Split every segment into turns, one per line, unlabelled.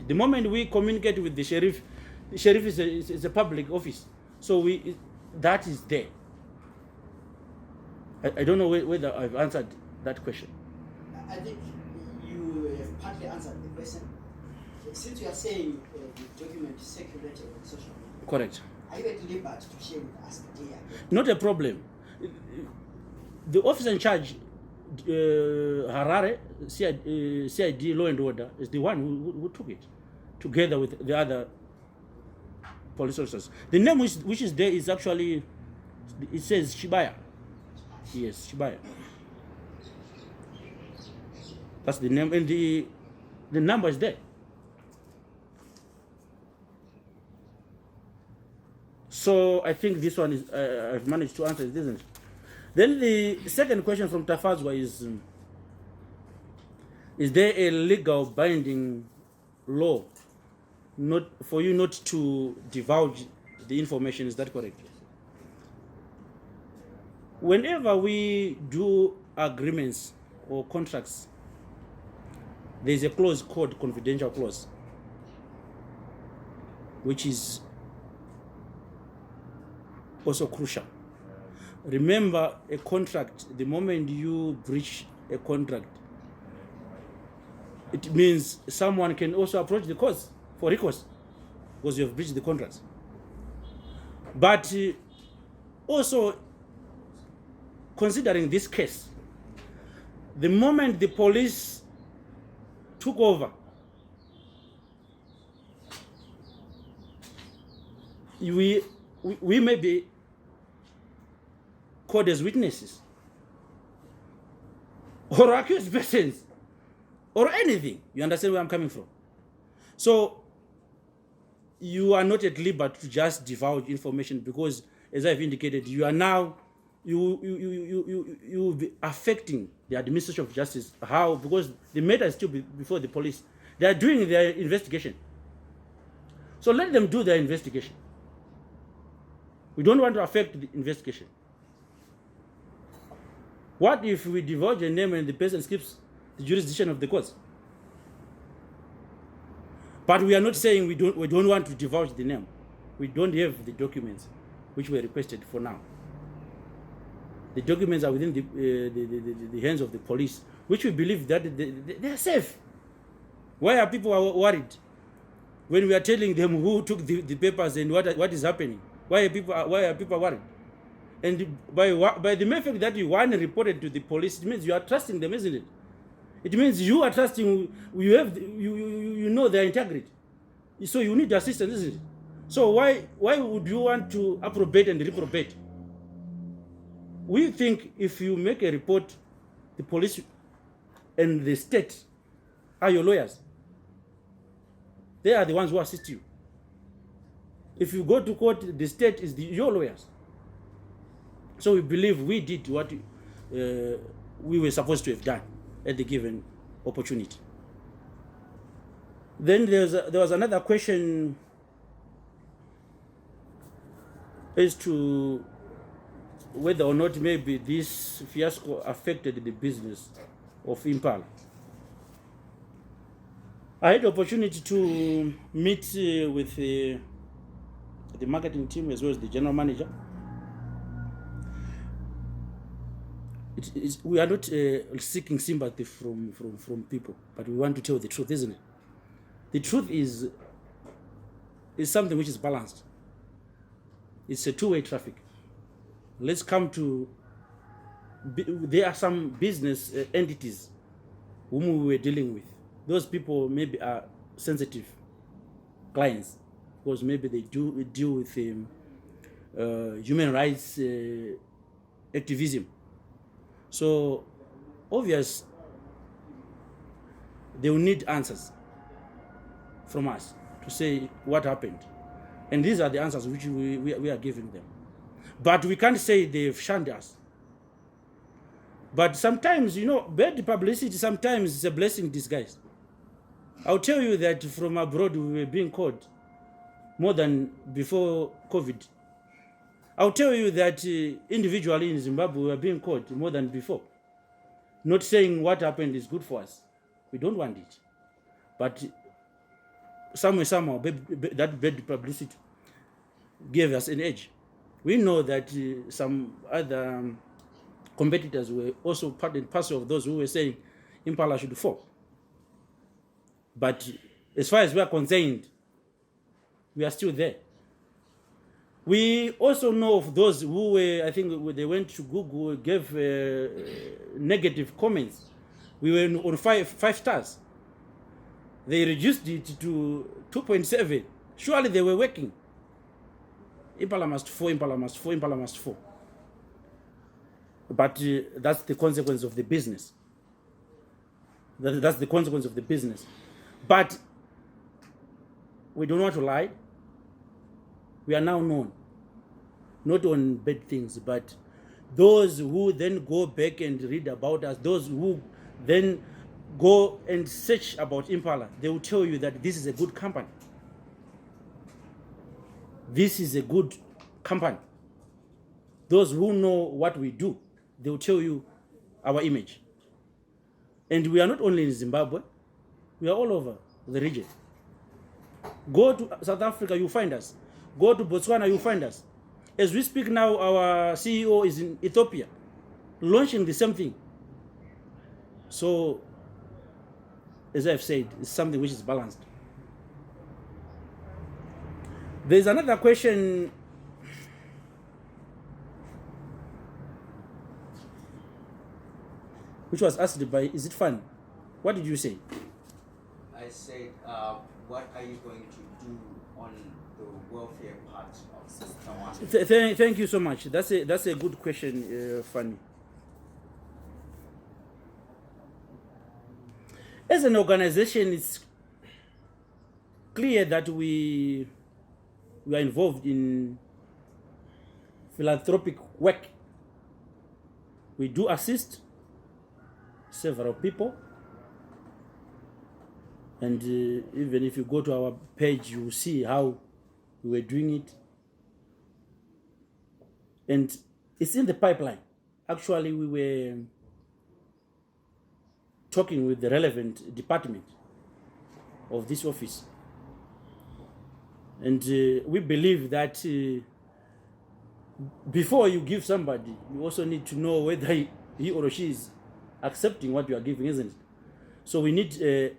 The moment we communicate with the sheriff is a public office. So that is there. I don't know whether I've answered that question.
I think you have partly answered the question. Since you are saying the document is circulated on social media.
Correct.
Are you at liberty to share with us the day?
Not a problem. The officer in charge, Harare, CID Law and Order, is the one who took it, together with the other police officers. The name which is there is actually, it says Shibaya. Yes, Shibaya. That's the name, and the number is there. So I think this one is I've managed to answer it, isn't it? Then the second question from Tafazwa is there a legal binding law not for you not to divulge the information? Is that correct? Whenever we do agreements or contracts, there's a clause called confidential clause, which is also crucial. Remember, a contract, the moment you breach a contract, it means someone can also approach the courts for recourse because you have breached the contract. But also, considering this case, the moment the police took over, we may be called as witnesses or accused persons or anything. You understand where I'm coming from? So you are not at liberty to just divulge information because, as I've indicated, you are now you will be affecting the administration of justice. How? Because the matter is still before the police. They are doing their investigation. So let them do their investigation. We don't want to affect the investigation. What if we divulge a name and the person skips the jurisdiction of the courts? But we are not saying we don't want to divulge the name. We don't have the documents which were requested for now. The documents are within the hands of the police, which we believe that they are safe. Why are people worried when we are telling them who took the papers and what is happening? Why are people worried? And by the mere fact that one reported to the police, it means you are trusting them, isn't it? It means you are trusting. You know their integrity, so you need assistance, isn't it? So why would you want to approbate and reprobate? We think if you make a report, the police and the state are your lawyers. They are the ones who assist you. If you go to court, the state is your lawyers. So we believe we did what we were supposed to have done at the given opportunity. Then there was another question as to whether or not maybe this fiasco affected the business of Impala. I had the opportunity to meet with the marketing team as well as the general manager. We are not seeking sympathy from people, but we want to tell the truth, isn't it? The truth is something which is balanced. It's a two-way traffic. Let's come to, there are some business entities whom we were dealing with. Those people maybe are sensitive clients because maybe they deal with human rights activism. So, obvious, they will need answers from us to say what happened. And these are the answers which we are giving them. But we can't say they've shunned us. But sometimes, bad publicity sometimes is a blessing in disguise. I'll tell you that from abroad we were being called more than before COVID. I'll tell you that individually in Zimbabwe we are being called more than before. Not saying what happened is good for us. We don't want it. But somehow, that bad publicity gave us an edge. We know that some other competitors were also part and parcel of those who were saying Impala should fall. But as far as we are concerned, we are still there. We also know of those who were, I think they went to Google, gave negative comments. We were on 5 stars. They reduced it to 2.7. Surely they were working. Impala must fall, Impala must fall, Impala must fall. But that's the consequence of the business. That's the consequence of the business. But we don't want to lie. We are now known, not on bad things, but those who then go back and read about us, those who then go and search about Impala, they will tell you that this is a good company. This is a good company. Those who know what we do, they will tell you our image. And we are not only in Zimbabwe, we are all over the region. Go to South Africa, you find us. Go to Botswana, you find us. As we speak now, our CEO is in Ethiopia, launching the same thing. So, as I've said, it's something which is balanced. There's another question which was asked by, is it fun? What did you say?
I said, what are you going to do on the welfare part of Sister One?
Thank you so much. That's a good question, Fanny. As an organization, it's clear that we are involved in philanthropic work. We do assist several people, and even if you go to our page, you will see how we were doing it, and it's in the pipeline. Actually, we were talking with the relevant department of this office, and we believe that before you give somebody, you also need to know whether he or she is accepting what you are giving, isn't it? So we need to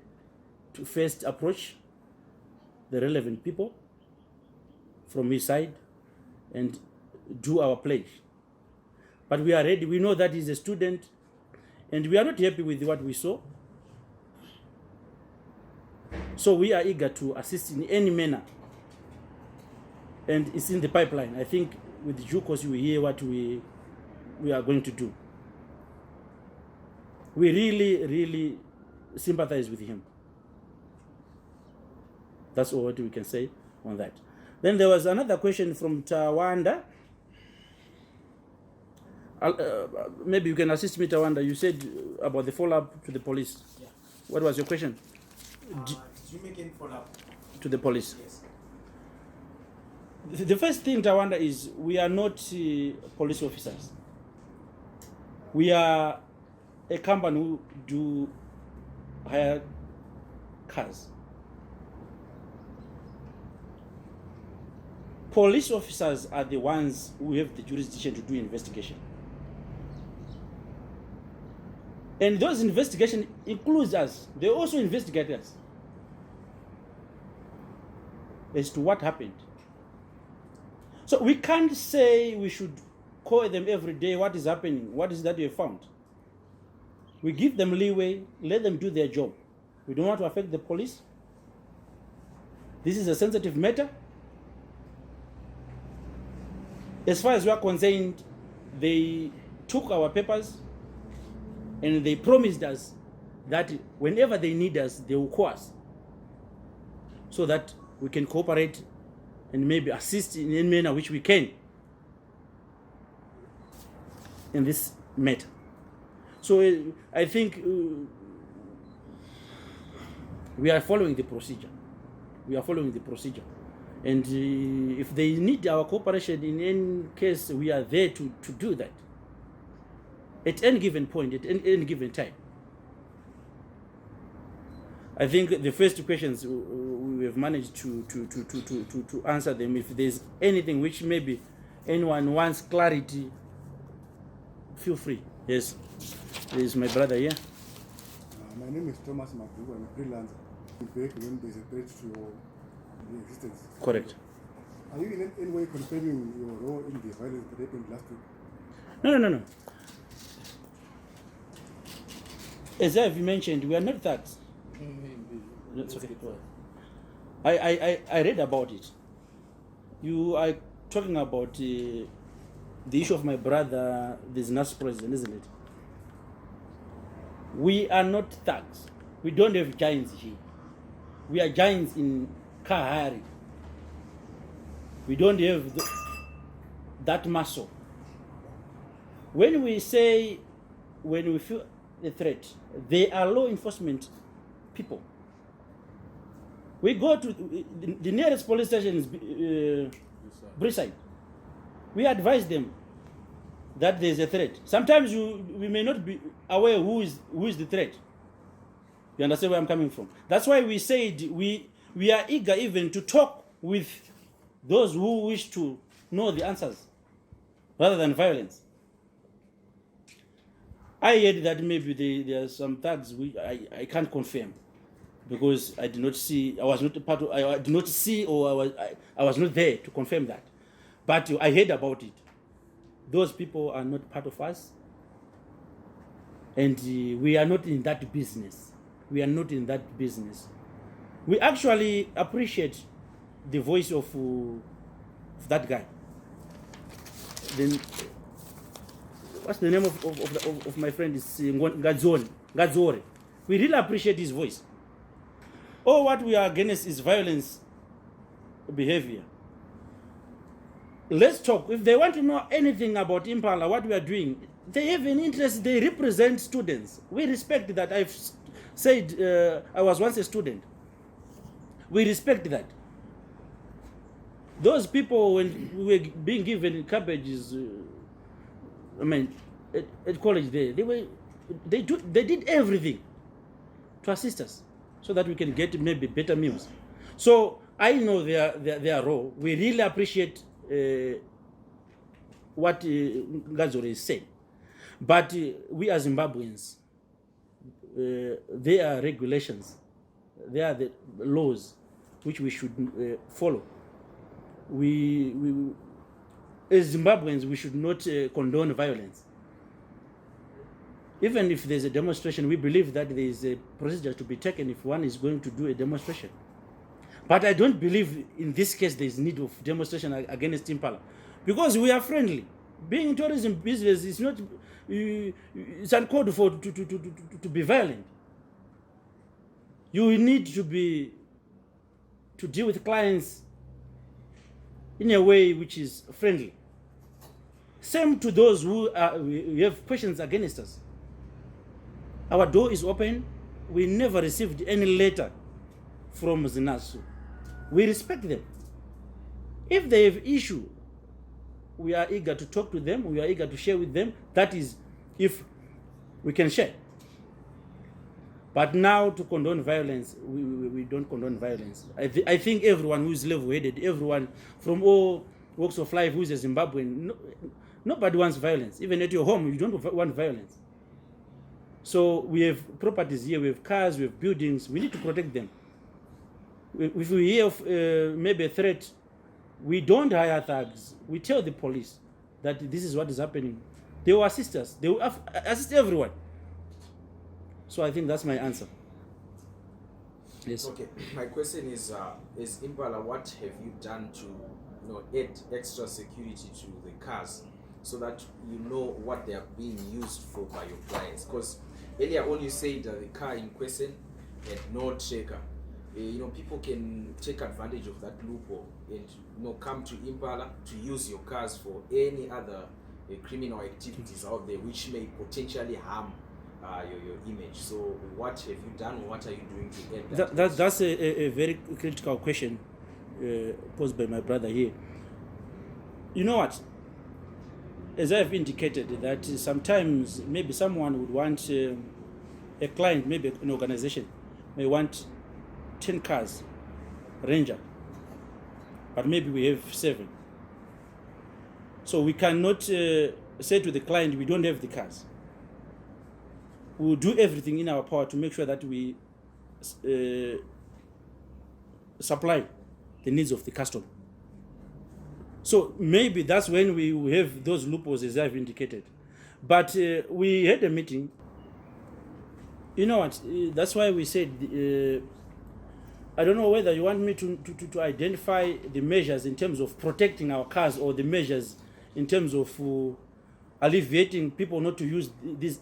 first approach the relevant people from his side and do our pledge. But we are ready. We know that he's a student, and we are not happy with what we saw. So we are eager to assist in any manner, and it's in the pipeline. I think with due course you will hear what we are going to do. We really sympathize with him. That's all what we can say on that. Then there was another question from Tawanda. Maybe you can assist me, Tawanda. You said about the follow-up to the police.
Yeah.
What was your question?
Did you make any follow-up?
To the police.
Yes.
The first thing, Tawanda, is we are not police officers. We are a company who do hire cars. Police officers are the ones who have the jurisdiction to do investigation. And those investigations includes us. They also investigate us as to what happened. So we can't say we should call them every day, what is happening, what is that you have found. We give them leeway, let them do their job. We don't want to affect the police. This is a sensitive matter. As far as we are concerned, they took our papers and they promised us that whenever they need us, they will call us so that we can cooperate and maybe assist in any manner which we can in this matter. So I think we are following the procedure. We are following the procedure. And if they need our cooperation in any case, we are there to do that. At any given point, at any given time. I think the first questions we have managed to answer them. If there's anything which maybe anyone wants clarity, feel free. Yes, there is my brother here.
My name is Thomas Madu. I'm a freelancer. Back when there's a threat to your existence.
Correct.
Are you in any way confirming your role in the violence that happened last week?
No. As I've mentioned, we are not thugs. That's okay. I read about it. You are talking about the issue of my brother, the Zanu president, isn't it? We are not thugs. We don't have giants here. We are giants in car hiring. We don't have that muscle. When we feel a threat, they are law enforcement people. We go to the nearest police station is Briside. We advise them that there is a threat. Sometimes we may not be aware who is the threat. You understand where I'm coming from? That's why we said we are eager even to talk with those who wish to know the answers rather than violence. I heard that maybe there are some thugs I can't confirm because I did not see. I was not a part of. I did not see, or I was not there to confirm that. But I heard about it. Those people are not part of us, and we are not in that business. We are not in that business. We actually appreciate the voice of that guy. Then, what's the name of my friend? Is Gadzore. We really appreciate his voice. All what we are against is violence behavior. Let's talk. If they want to know anything about Impala, what we are doing, they have an interest. They represent students. We respect that. I've said I was once a student. We respect that. Those people, when we were being given cabbages, at college, they did everything to assist us so that we can get maybe better meals. So I know their role. We really appreciate what Gadzore is saying. But we as Zimbabweans, there are regulations, there are the laws which we should follow. We as Zimbabweans, we should not condone violence. Even if there's a demonstration, we believe that there is a procedure to be taken if one is going to do a demonstration. But I don't believe in this case there is need of demonstration against Impala, because we are friendly. Being in tourism business is not, it's uncalled for to be violent. You need to deal with clients in a way which is friendly. Same to those who have questions against us. Our door is open. We never received any letter from Zinasu. We respect them. If they have issue, we are eager to talk to them. We are eager to share with them. That is, if we can share. But now to condone violence, we don't condone violence. I think everyone who is level-headed, everyone from all walks of life who is a Zimbabwean, nobody wants violence. Even at your home, you don't want violence. So we have properties here, we have cars, we have buildings. We need to protect them. If we hear of maybe a threat, we don't hire thugs. We tell the police that this is what is happening. They will assist us. They will assist everyone. So I think that's my answer. Yes.
Okay. My question is Impala, what have you done to add extra security to the cars so that you know what they are being used for by your clients? Because earlier on you said that the car in question had no tracker. People can take advantage of that loophole and come to Impala to use your cars for any other criminal activities out there which may potentially harm your image. So what have you done, or what are you doing to get that?
That's a very critical question posed by my brother here. You know what? As I've indicated, that sometimes maybe someone would want a client, maybe an organization, may want 10 cars Ranger, but maybe we have 7. So we cannot say to the client we don't have the cars. We will do everything in our power to make sure that we supply the needs of the customer. So maybe that's when we will have those loopholes as I've indicated. But we had a meeting. You know what? That's why we said, I don't know whether you want me to identify the measures in terms of protecting our cars or the measures in terms of alleviating people not to use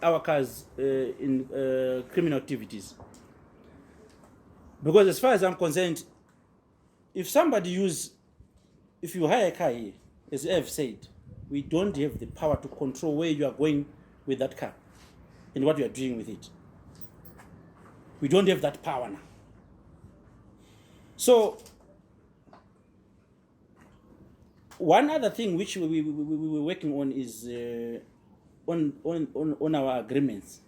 our cars in criminal activities. Because as far as I'm concerned, if you hire a car here, as I've said, we don't have the power to control where you are going with that car and what you are doing with it. We don't have that power now. So, one other thing which we were working on is on our agreements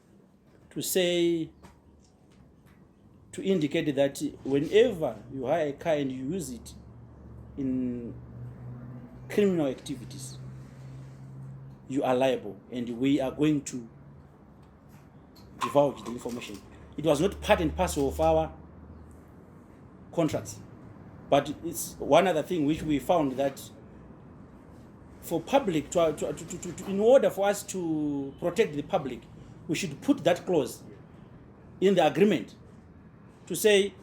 to indicate that whenever you hire a car and you use it in criminal activities, you are liable, and we are going to divulge the information. It was not part and parcel of our contracts, but it's one other thing which we found that for public in order for us to protect the public, we should put that clause in the agreement to say,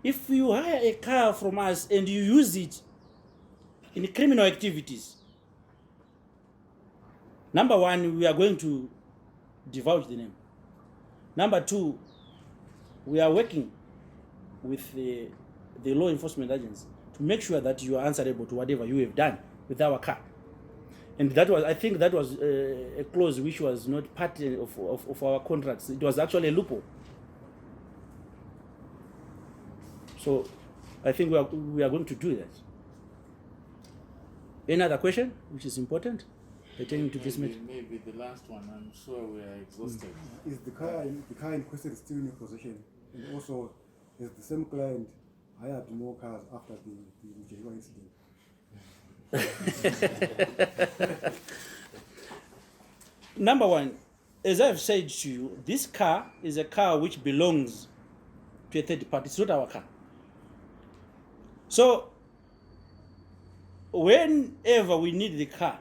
if you hire a car from us and you use it in criminal activities, number 1, we are going to divulge the name. Number 2, we are working with the law enforcement agents to make sure that you are answerable to whatever you have done with our car. And I think that was a clause which was not part of our contracts. It was actually a loophole. So I think we are going to do that. Any other question, which is important pertaining to this matter?
Maybe the last one. I'm sure we are exhausted.
Is the car in question still in your possession? And also, is the same client hired more cars after the Muchehiwa incident?
Number 1, as I've said to you, this car is a car which belongs to a third party. It's not our car. So, whenever we need the car,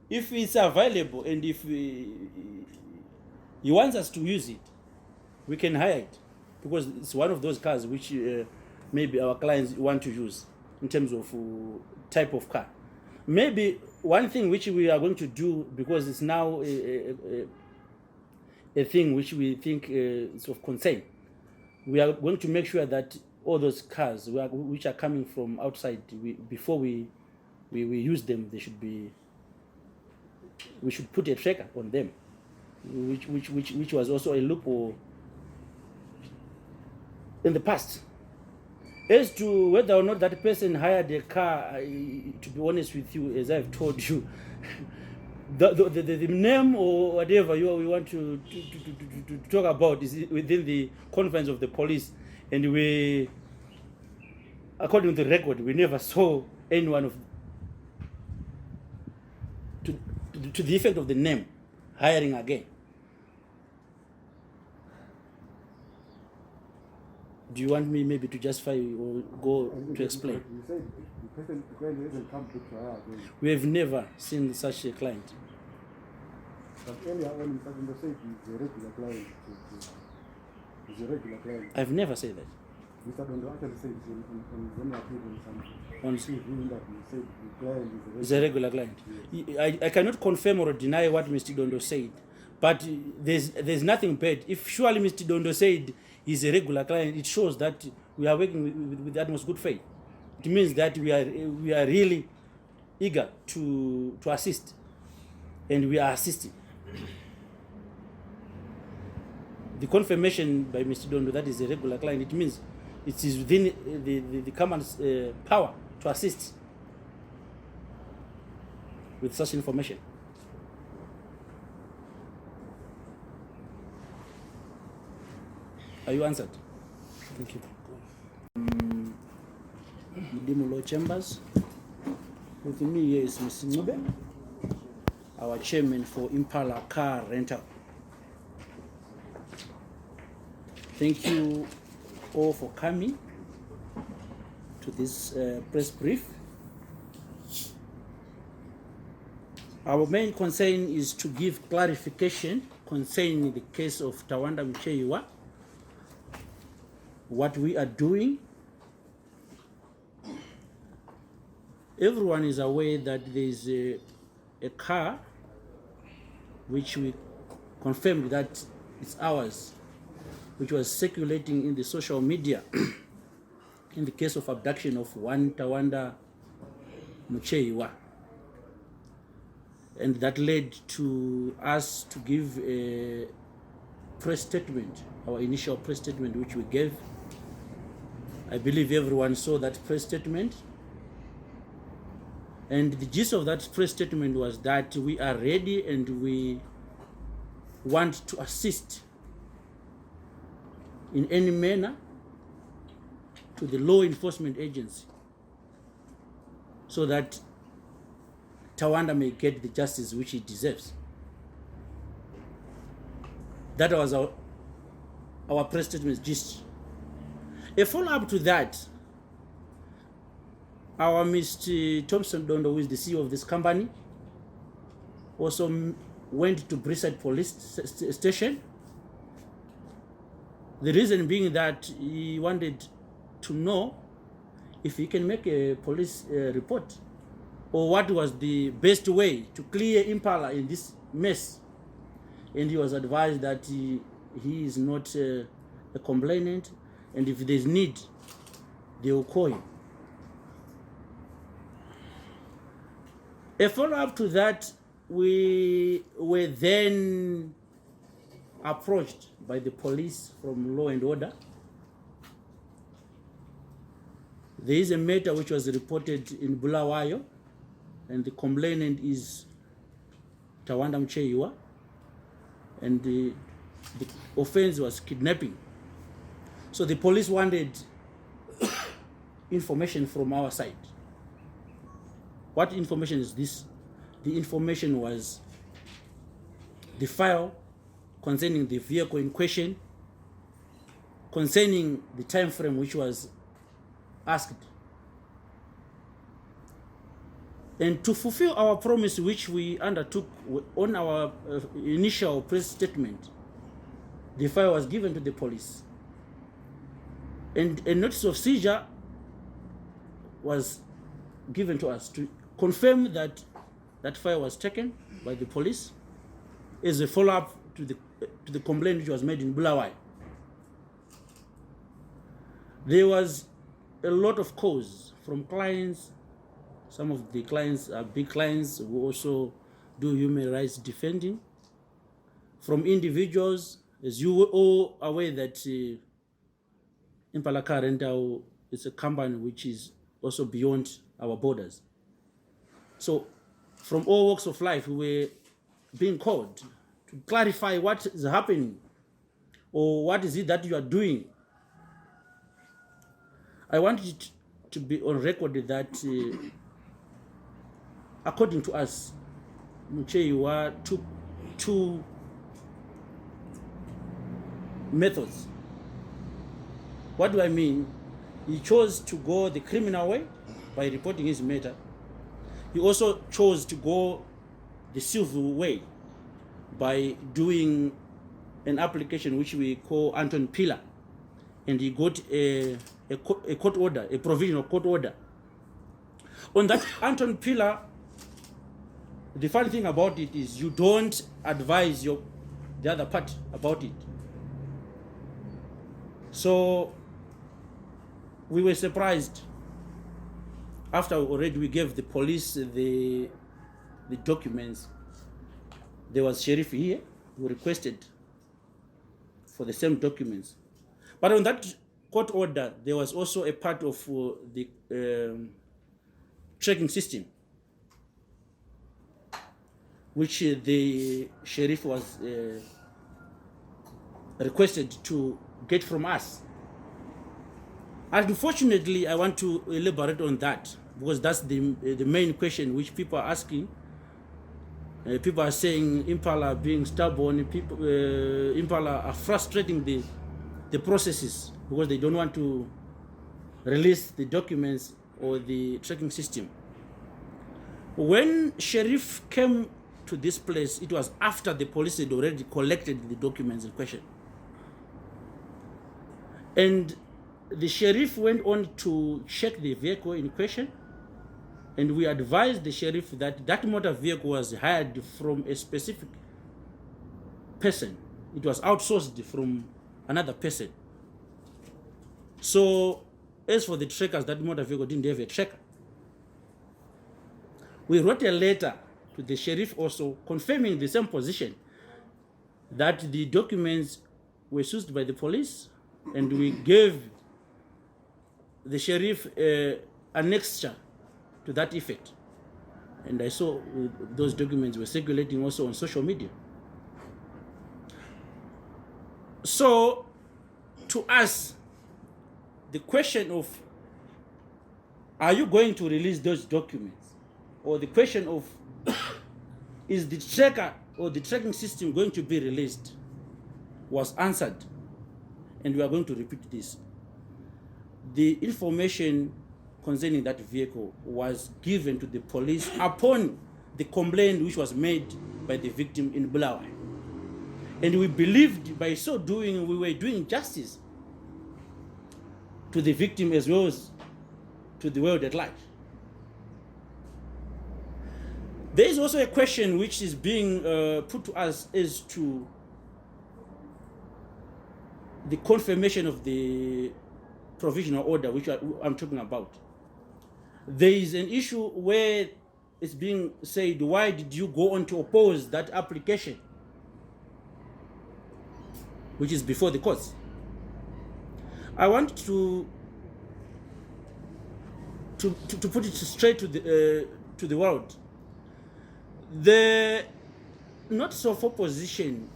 if it's available and if he wants us to use it, we can hire it, because it's one of those cars which maybe our clients want to use in terms of type of car. Maybe one thing which we are going to do, because it's now a thing which we think is of concern, we are going to make sure that all those cars which are coming from outside, before we use them, we should put a tracker on them, which was also a loophole in the past. As to whether or not that person hired a car, to be honest with you, as I've told you, the name or whatever we want to talk about is within the confines of the police, and we, according to the record, we never saw anyone to the effect of the name hiring again. Do you want me maybe to justify or go to explain?
You said the client hasn't come to hire again.
We have never seen such a client.
But earlier on, Mr. Dondo said he's a regular client. He's a regular client.
I've never said that.
Mr. Dondo actually said on when I appeared on some
On
TV that he said the client
He's a regular client. I cannot confirm or deny what Mr. Dondo said, but there's nothing bad. If surely Mr. Dondo said he's a regular client, it shows that we are working with the utmost good faith. It means that we are really eager to assist, and we are assisting. The confirmation by Mr. Dondo that is a regular client, it means it is within the command's power to assist with such information. Are you answered? Thank you. Mudimu Law Chambers. With me here is Mr. Ngube, our chairman for Impala Car Rental. Thank you all for coming to this press brief. Our main concern is to give clarification concerning the case of Tawanda Muchehiwa, what we are doing. Everyone is aware that there is a car which we confirmed that it's ours, which was circulating in the social media in the case of abduction of one Tawanda Muchehiwa. And that led to us to give a press statement, our initial press statement, which we gave. I believe everyone saw that press statement. And the gist of that press statement was that we are ready and we want to assist in any manner to the law enforcement agency so that Tawanda may get the justice which he deserves. That was our press statement's gist. A follow-up to that, our Mr. Thompson Dondo, who is the CEO of this company, also went to Brisside Police Station. The reason being that he wanted to know if he can make a police report or what was the best way to clear Impala in this mess. And he was advised that he is not a complainant, and if there's need, they will call him. A follow-up to that, we were then approached by the police from Law and Order. There is a matter which was reported in Bulawayo, and the complainant is Tawanda Muchehiwa, and the offense was kidnapping. So the police wanted information from our side. What information is this? The information was the file concerning the vehicle in question, concerning the time frame which was asked. And to fulfill our promise which we undertook on our initial press statement, the file was given to the police. And a notice of seizure was given to us to confirm that that file was taken by the police as a follow-up to the complaint which was made in Bulawayo. There was a lot of calls from clients. Some of the clients are big clients who also do human rights defending. From individuals, as you were all aware that Impala Car Rental is a company which is also beyond our borders. So from all walks of life, we were being called to clarify what is happening or what is it that you are doing. I want it to be on record that according to us, Muchehiwa took two methods. What do I mean? He chose to go the criminal way by reporting his matter. He also chose to go the civil way by doing an application which we call Anton Pillar, and he got a court order, a provisional court order. On that Anton Pillar, the funny thing about it is you don't advise the other party about it. So we were surprised after already we gave the police the documents. There was sheriff here who requested for the same documents. But on that court order, there was also a part of the tracking system, which the sheriff was requested to get from us. Unfortunately, I want to elaborate on that because that's the main question which people are asking. People are saying Impala being stubborn. People, Impala are frustrating the processes because they don't want to release the documents or the tracking system. When Sheriff came to this place, it was after the police had already collected the documents in question. And the sheriff went on to check the vehicle in question, and we advised the sheriff that that motor vehicle was hired from a specific person. It was outsourced from another person. So as for the trackers, that motor vehicle didn't have a tracker. We wrote a letter to the sheriff also confirming the same position, that the documents were seized by the police, and we gave the sheriff an annexure to that effect. And I saw those documents were circulating also on social media. So to us, the question of, are you going to release those documents? Or the question of, is the tracker or the tracking system going to be released, was answered. And we are going to repeat this. The information concerning that vehicle was given to the police upon the complaint which was made by the victim in Bulawayo. And we believed by so doing, we were doing justice to the victim as well as to the world at large. There is also a question which is being put to us as to the confirmation of the provisional order, which I'm talking about. There is an issue where it's being said, why did you go on to oppose that application, which is before the courts? I want to put it straight to the world. The notice of opposition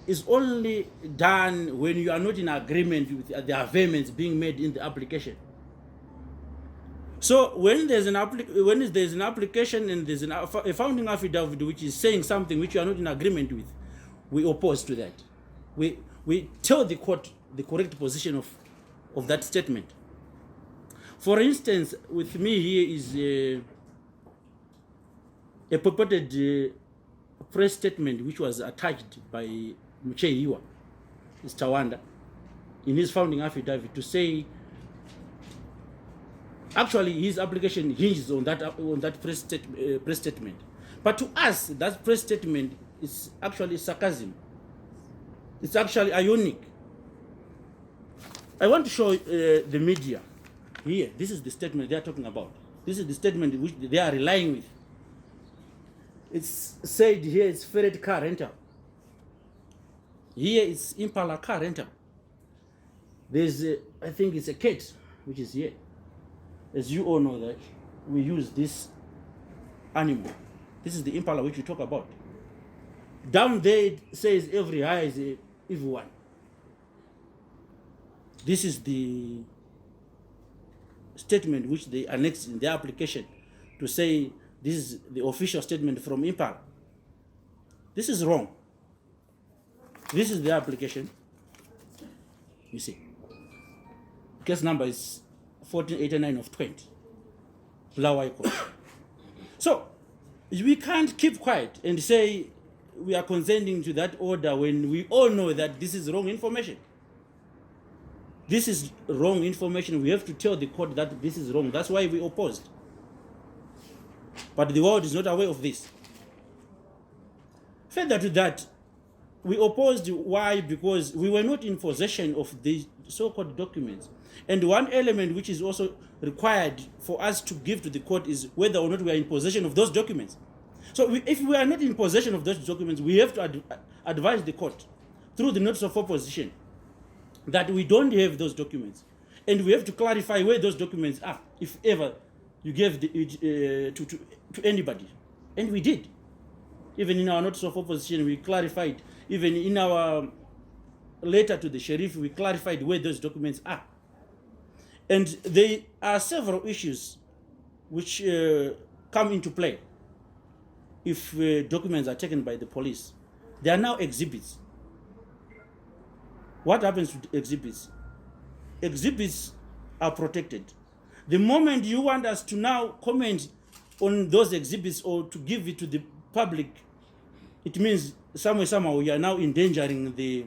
is only done when you are not in agreement with the amendments being made in the application. So when there's an application and there's a founding affidavit which is saying something which you are not in agreement with, we oppose to that. We tell the court the correct position of that statement. For instance, with me here is a purported press statement which was attached by Muchehiwa, Mr. Wanda, in his founding affidavit to say, actually his application hinges on that press statement. But to us, that press statement is actually sarcasm. It's actually ironic. I want to show the media here. This is the statement they are talking about. This is the statement which they are relying with. It's said here it's Ferret car rental. Here it's Impala car rental. There's, I think it's a Kate, which is here. As you all know that we use this animal. This is the Impala which we talk about. Down there it says every hire is a evil one. This is the statement which they annexed in their application to say this is the official statement from Impala. This is wrong. This is the application. You see. Case number is 1489 of 20. Bulawayo Court. So, we can't keep quiet and say we are consenting to that order when we all know that this is wrong information. This is wrong information. We have to tell the court that this is wrong. That's why we opposed. But the world is not aware of this. Further to that, we opposed. Why? Because we were not in possession of the so-called documents. And one element which is also required for us to give to the court is whether or not we are in possession of those documents. So if we are not in possession of those documents, we have to advise the court through the notice of opposition that we don't have those documents. And we have to clarify where those documents are, if ever you gave to anybody. And we did. Even in our notice of opposition, we clarified. Even in our letter to the sheriff, we clarified where those documents are. And there are several issues which come into play if documents are taken by the police. There are now exhibits. What happens to exhibits? Exhibits are protected. The moment you want us to now comment on those exhibits or to give it to the public, it means somehow we are now endangering the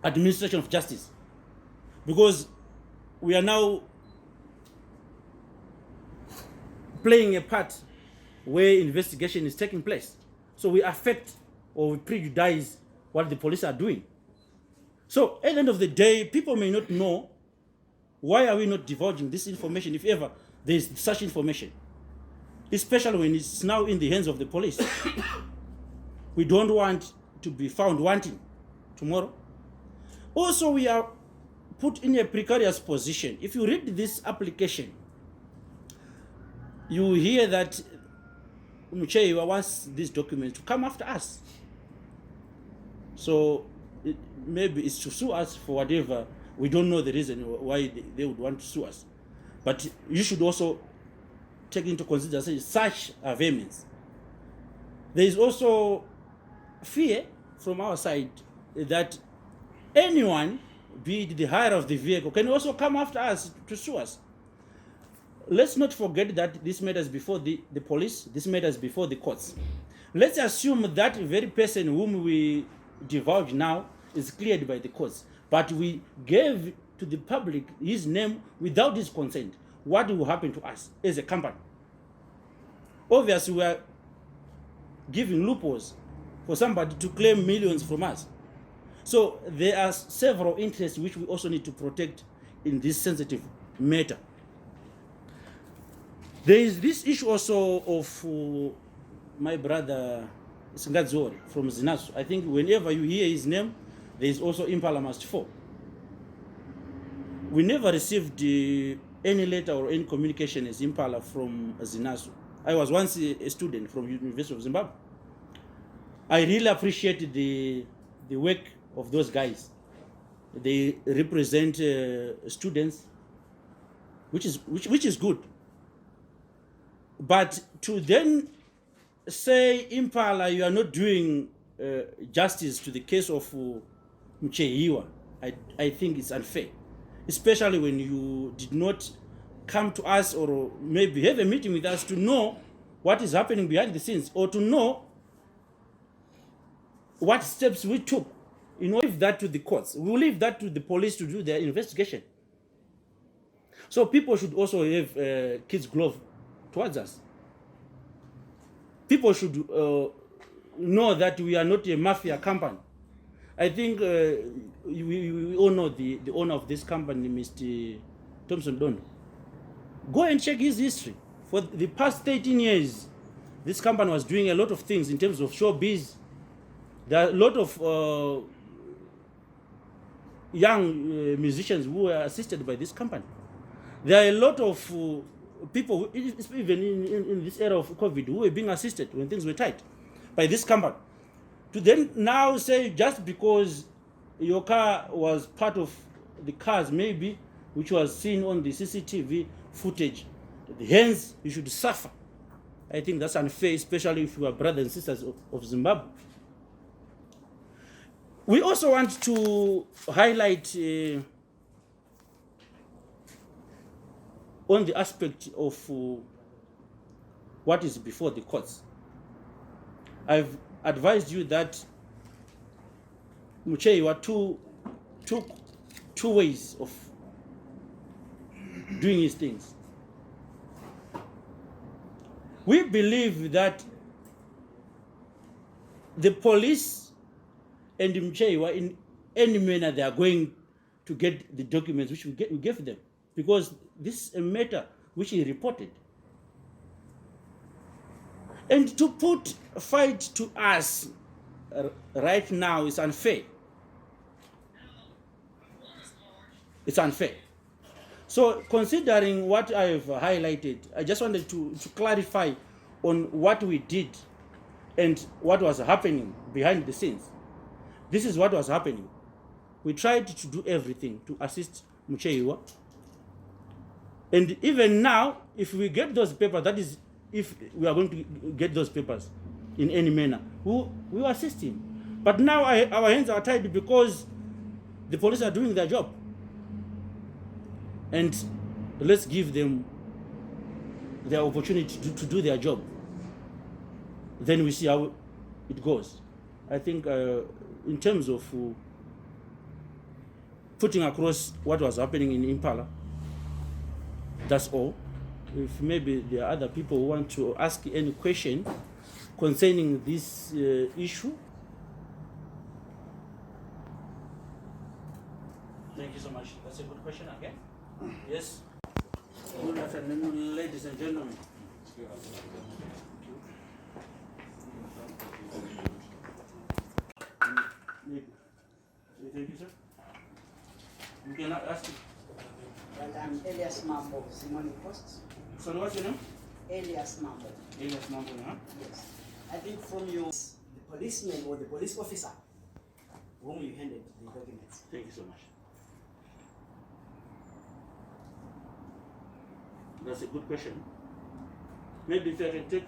administration of justice, because we are now playing a part where investigation is taking place. So we affect or we prejudice what the police are doing. So at the end of the day, people may not know, why are we not divulging this information if ever there is such information, especially when it's now in the hands of the police. We don't want to be found wanting tomorrow. Also, we are put in a precarious position. If you read this application, you hear that Muchehiwa wants these documents to come after us. So maybe it's to sue us for whatever. We don't know the reason why they would want to sue us. But you should also take into consideration such vehemence. There is also fear from our side that anyone, be it the hire of the vehicle, can also come after us to sue us. Let's not forget that this matters before the police, this matters before the courts. Let's assume that very person whom we divulge now is cleared by the courts, but we gave to the public his name without his consent. What will happen to us as a company? Obviously, we are giving loopholes for somebody to claim millions from us. So there are several interests which we also need to protect in this sensitive matter. There is this issue also of my brother Singadzori from Zinasu. I think whenever you hear his name, there is also Impala must fall. We never received any letter or any communication as Impala from Zinasu. I was once a student from University of Zimbabwe. I really appreciate the work of those guys. They represent students, which is good. But to then say, Impala, you are not doing justice to the case of Muchehiwa, I think it's unfair, especially when you did not come to us or maybe have a meeting with us to know what is happening behind the scenes, or to know what steps we took. You know, leave that to the courts. We will leave that to the police to do their investigation. So people should also have kids' glove towards us. People should know that we are not a mafia company. I think we all know the owner of this company, Mr. Thompson Dondo. Go and check his history. For the past 13 years, this company was doing a lot of things in terms of showbiz. There are a lot of young musicians who were assisted by this company. There are a lot of people, even in this era of COVID, who were being assisted when things were tight by this company. To then now say, just because your car was part of the cars maybe, which was seen on the CCTV footage, hence you should suffer. I think that's unfair, especially if you are brothers and sisters of Zimbabwe. We also want to highlight on the aspect of what is before the courts. I've advised you that Muchehiwa took two ways of doing his things. We believe that the police and Muchehiwa, in any manner, they are going to get the documents which we gave them, because this is a matter which he reported. And to put a fight to us right now is unfair. It's unfair. So considering what I've highlighted, I just wanted to clarify on what we did and what was happening behind the scenes. This is what was happening. We tried to do everything to assist Muchehiwa. And even now, if we get those papers, that is, if we are going to get those papers in any manner, we will assist him. But now our hands are tied because the police are doing their job. And let's give them their opportunity to do their job. Then we see how it goes. I think in terms of putting across what was happening in Impala, that's all. If maybe there are other people who want to ask any question concerning this issue. Thank you so much. That's a good question again. Yes. Good afternoon, ladies and gentlemen. Thank you, sir. You can ask.
Well, I'm Elias Mambo, Simone Post.
So what's your name?
Elias Mambo.
Elias Mambo, huh?
Yes. I think from you, the policeman or the police officer whom you handed the documents.
Thank you so much. That's a good question. Maybe if I can take